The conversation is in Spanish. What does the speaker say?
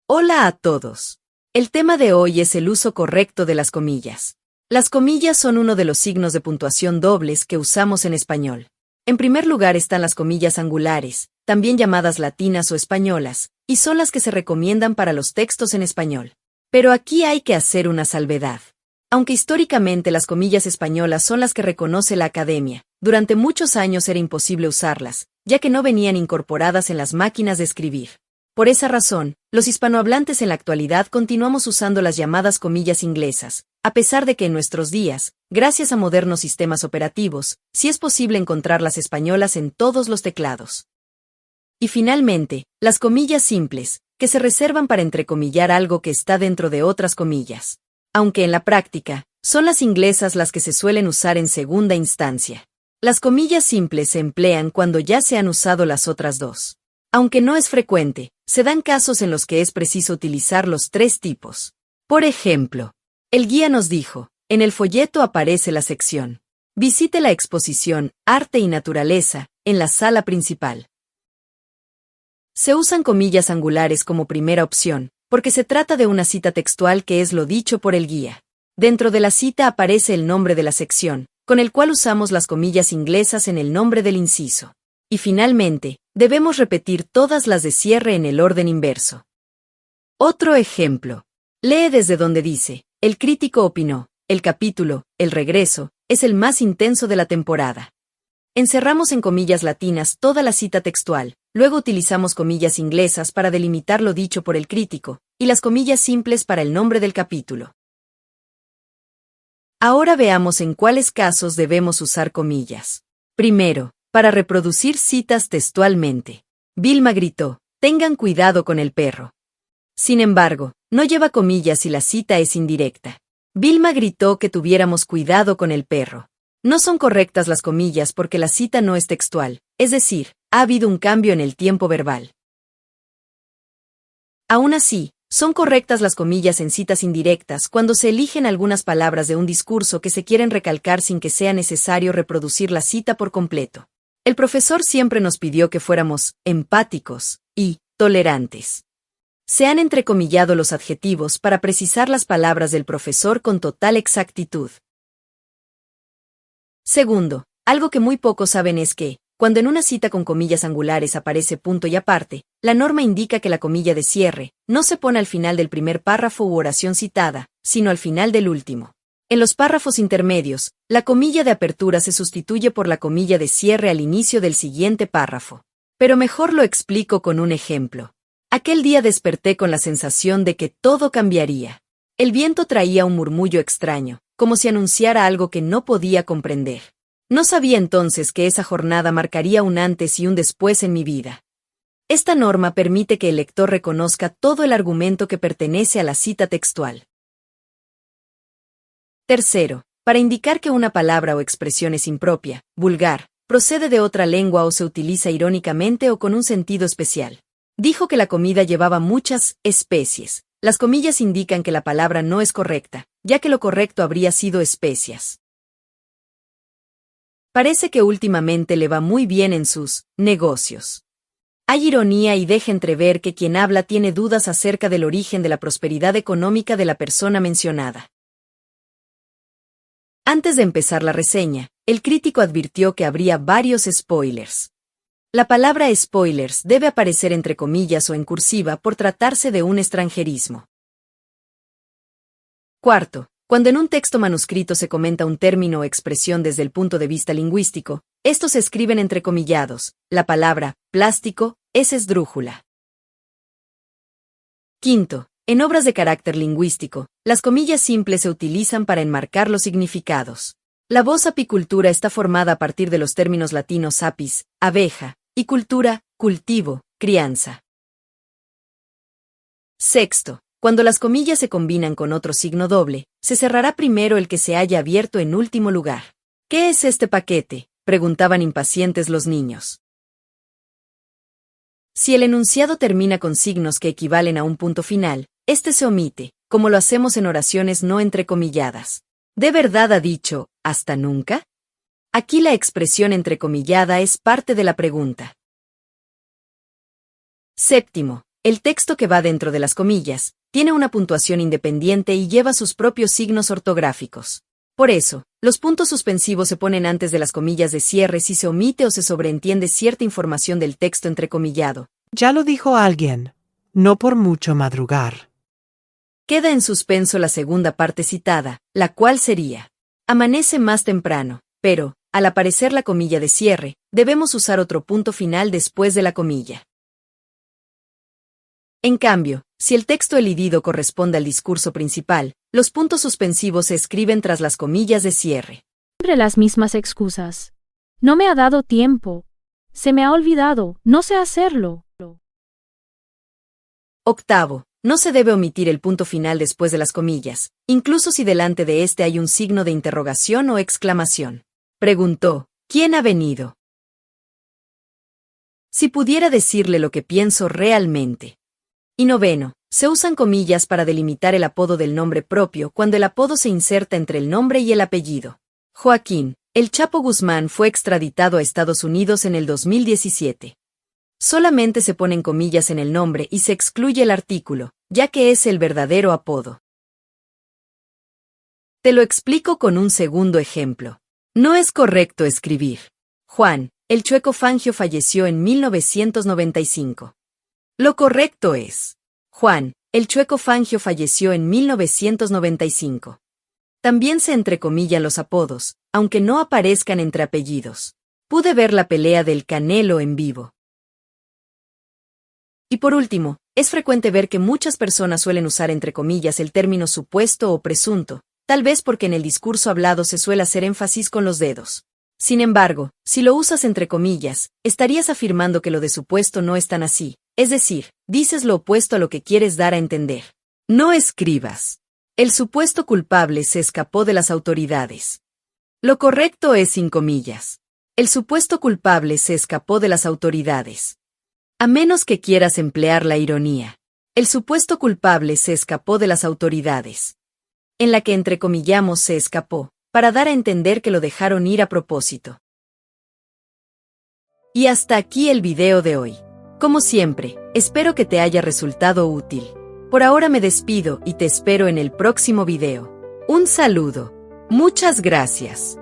Hola a todos. El tema de hoy es el uso correcto de las comillas. Las comillas son uno de los signos de puntuación dobles que usamos en español. En primer lugar están las comillas angulares, también llamadas latinas o españolas, y son las que se recomiendan para los textos en español. Pero aquí hay que hacer una salvedad. Aunque históricamente las comillas españolas son las que reconoce la Academia, durante muchos años era imposible usarlas, ya que no venían incorporadas en las máquinas de escribir. Por esa razón, los hispanohablantes en la actualidad continuamos usando las llamadas comillas inglesas, a pesar de que en nuestros días, gracias a modernos sistemas operativos, sí es posible encontrar las españolas en todos los teclados. Y finalmente, las comillas simples, que se reservan para entrecomillar algo que está dentro de otras comillas. Aunque en la práctica, son las inglesas las que se suelen usar en segunda instancia. Las comillas simples se emplean cuando ya se han usado las otras dos. Aunque no es frecuente, se dan casos en los que es preciso utilizar los tres tipos. Por ejemplo, el guía nos dijo, en el folleto aparece la sección. Visite la exposición Arte y Naturaleza, en la sala principal. Se usan comillas angulares como primera opción, porque se trata de una cita textual que es lo dicho por el guía. Dentro de la cita aparece el nombre de la sección, con el cual usamos las comillas inglesas en el nombre del inciso. Y finalmente, debemos repetir todas las de cierre en el orden inverso. Otro ejemplo. Lee desde donde dice, el crítico opinó, el capítulo, El regreso, es el más intenso de la temporada. Encerramos en comillas latinas toda la cita textual, luego utilizamos comillas inglesas para delimitar lo dicho por el crítico, y las comillas simples para el nombre del capítulo. Ahora veamos en cuáles casos debemos usar comillas. Primero, para reproducir citas textualmente. Vilma gritó, tengan cuidado con el perro. Sin embargo, no lleva comillas y la cita es indirecta. Vilma gritó que tuviéramos cuidado con el perro. No son correctas las comillas porque la cita no es textual, es decir, ha habido un cambio en el tiempo verbal. Aún así, son correctas las comillas en citas indirectas cuando se eligen algunas palabras de un discurso que se quieren recalcar sin que sea necesario reproducir la cita por completo. El profesor siempre nos pidió que fuéramos empáticos y tolerantes. Se han entrecomillado los adjetivos para precisar las palabras del profesor con total exactitud. Segundo, algo que muy pocos saben es que, cuando en una cita con comillas angulares aparece punto y aparte, la norma indica que la comilla de cierre no se pone al final del primer párrafo u oración citada, sino al final del último. En los párrafos intermedios, la comilla de apertura se sustituye por la comilla de cierre al inicio del siguiente párrafo. Pero mejor lo explico con un ejemplo. Aquel día desperté con la sensación de que todo cambiaría. El viento traía un murmullo extraño, como si anunciara algo que no podía comprender. No sabía entonces que esa jornada marcaría un antes y un después en mi vida. Esta norma permite que el lector reconozca todo el argumento que pertenece a la cita textual. Tercero, para indicar que una palabra o expresión es impropia, vulgar, procede de otra lengua o se utiliza irónicamente o con un sentido especial. Dijo que la comida llevaba muchas especies. Las comillas indican que la palabra no es correcta, ya que lo correcto habría sido especias. Parece que últimamente le va muy bien en sus negocios. Hay ironía y deja entrever que quien habla tiene dudas acerca del origen de la prosperidad económica de la persona mencionada. Antes de empezar la reseña, el crítico advirtió que habría varios spoilers. La palabra spoilers debe aparecer entre comillas o en cursiva por tratarse de un extranjerismo. Cuarto, cuando en un texto manuscrito se comenta un término o expresión desde el punto de vista lingüístico, estos se escriben entrecomillados. La palabra plástico es esdrújula. Quinto, en obras de carácter lingüístico, las comillas simples se utilizan para enmarcar los significados. La voz apicultura está formada a partir de los términos latinos apis, abeja, y cultura, cultivo, crianza. Sexto, cuando las comillas se combinan con otro signo doble, se cerrará primero el que se haya abierto en último lugar. ¿Qué es este paquete?, preguntaban impacientes los niños. Si el enunciado termina con signos que equivalen a un punto final, este se omite, como lo hacemos en oraciones no entrecomilladas. ¿De verdad ha dicho, hasta nunca? Aquí la expresión entrecomillada es parte de la pregunta. Séptimo, El texto que va dentro de las comillas tiene una puntuación independiente y lleva sus propios signos ortográficos. Por eso, los puntos suspensivos se ponen antes de las comillas de cierre si se omite o se sobreentiende cierta información del texto entrecomillado. Ya lo dijo alguien. No por mucho madrugar. Queda en suspenso la segunda parte citada, la cual sería: amanece más temprano, pero, al aparecer la comilla de cierre, debemos usar otro punto final después de la comilla. En cambio, si el texto elidido corresponde al discurso principal, los puntos suspensivos se escriben tras las comillas de cierre. Siempre las mismas excusas. No me ha dado tiempo. Se me ha olvidado, no sé hacerlo. Octavo, no se debe omitir el punto final después de las comillas, incluso si delante de este hay un signo de interrogación o exclamación. Preguntó: ¿quién ha venido? Si pudiera decirle lo que pienso realmente. Y noveno, se usan comillas para delimitar el apodo del nombre propio cuando el apodo se inserta entre el nombre y el apellido. Joaquín, El Chapo Guzmán fue extraditado a Estados Unidos en el 2017. Solamente se ponen comillas en el nombre y se excluye el artículo, ya que es el verdadero apodo. Te lo explico con un segundo ejemplo. No es correcto escribir: Juan, el Chueco Fangio falleció en 1995. Lo correcto es: Juan, el Chueco Fangio falleció en 1995. También se entrecomillan los apodos, aunque no aparezcan entre apellidos. Pude ver la pelea del Canelo en vivo. Y por último, es frecuente ver que muchas personas suelen usar entre comillas el término supuesto o presunto, tal vez porque en el discurso hablado se suele hacer énfasis con los dedos. Sin embargo, si lo usas entre comillas, estarías afirmando que lo de supuesto no es tan así, es decir, dices lo opuesto a lo que quieres dar a entender. No escribas: el supuesto culpable se escapó de las autoridades. Lo correcto es sin comillas: el supuesto culpable se escapó de las autoridades. A menos que quieras emplear la ironía: el supuesto culpable se escapó de las autoridades. En la que entrecomillamos se escapó, para dar a entender que lo dejaron ir a propósito. Y hasta aquí el video de hoy. Como siempre, espero que te haya resultado útil. Por ahora me despido y te espero en el próximo video. Un saludo. Muchas gracias.